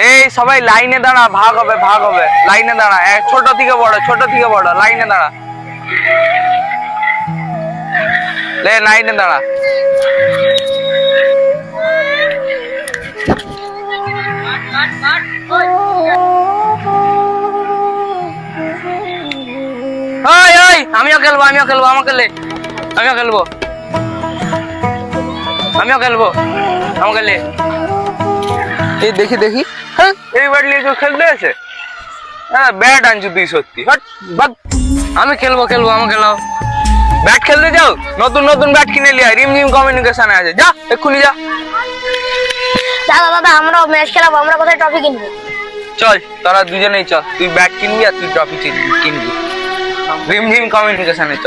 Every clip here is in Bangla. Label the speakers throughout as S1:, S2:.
S1: এই সবাই লাইনে দাঁড়া, ভাগ হবে ভাগ হবে, লাইনে দাঁড়া, ছোট থেকে বড় লাইনে দাঁড়া, লাইনে দাঁড়া। আমিও খেলবো এই দেখি এই ব্যাট নিয়ে কেউ খেলতে আছে? ব্যাট আনছু তুই সত্যি, আমি খেলবো আমাকে খেলাও। ব্যাট খেলতে যাও, নতুন ব্যাট কিনে লিয়া, রিমঝিম কমিউনিকেশনে আছে, যা এক্ষুনি যা।
S2: দাদা আমরাও ম্যাচ খেলাবো, আমরা কোথায় ট্রফি কিনবো?
S1: চল তোরা দুজনেই চল, তুই ব্যাট কিনবি আর তুই ট্রফি কিনবি, রিমঝিম কমিউনিকেশনে চ।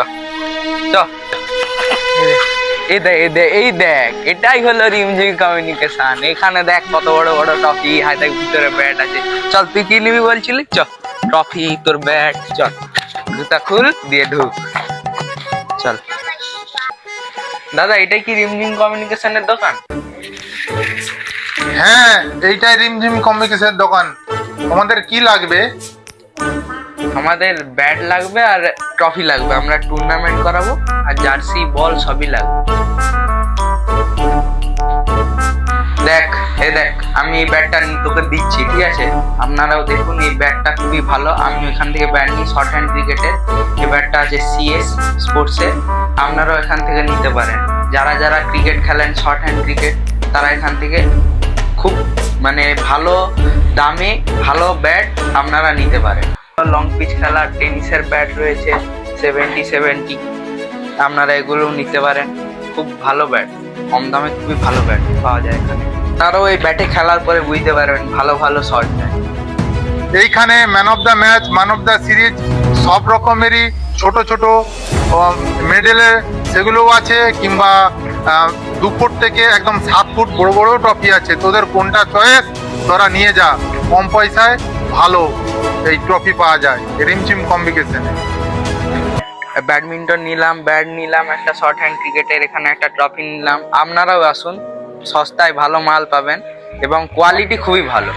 S1: এই দেখ এটাই হলো রিমঝিম কমিউনিকেশন। এখানে দেখ কত বড় বড় ট্রফি, হাই দেখ ভিতরে ব্যাট আছে। চল তুই কি নিবি বলছিলি? চ, ট্রফি তোর ব্যাট, চল জুতা খুল দিয়ে ঢুক, চল। দাদা এটাই কি রিমঝিম কমিউনিকেশনের দোকান?
S3: হ্যাঁ, এইটাই রিমঝিম কমিউনিকেশনের দোকান। তোমাদের কি লাগবে?
S1: আমাদের ব্যাট লাগবে আর ট্রফি লাগবে, আমরা টুর্নামেন্ট করাবো, আর জার্সি বল সবই লাগবে। দেখ আমি এই ব্যাটটা তোকে দিচ্ছি, ঠিক আছে? আপনারাও দেখুন, এই ব্যাটটা খুবই ভালো। আমি এখান থেকে ব্যাট নিই শর্ট হ্যান্ড ক্রিকেটের। এই ব্যাটটা আছে সিএস স্পোর্টসে, আপনারাও এখান থেকে নিতে পারেন। যারা ক্রিকেট খেলেন শর্ট হ্যান্ড ক্রিকেট, তারা এখান থেকে খুব ভালো দামে ভালো ব্যাট আপনারা নিতে পারেন। লং পিচ খেলার টেনিসের ব্যাট রয়েছে 70 আপনারা এগুলো নিতে পারেন। খুব ভালো ব্যাট, কম দামে খুবই ভালো ব্যাট পাওয়া যায় এখানে। তারাও এই ব্যাটে খেলার পরে বুঝতে পারবেন ভালো শট নেয়।
S3: এইখানে man of the match, man of the series সব রকমেরই ছোট মেডেলের সেগুলোও আছে, কিংবা 2 ফুট থেকে একদম 7 ফুট বড় ট্রফি আছে। তোদের কোনটা চয়েস তোরা নিয়ে যা, কম পয়সায় ভালো এই ট্রফি পাওয়া যায় রিমঝিম কমিউনিকেশনে।
S1: ব্যাডমিন্টন নিলাম, ব্যাট নিলাম, একটা শর্ট হ্যান্ড ক্রিকেটের এখানে একটা ট্রফি নিলাম। আপনারাও আসুন, সস্তায় ভালো মাল পাবেন এবং কোয়ালিটি খুবই ভালো।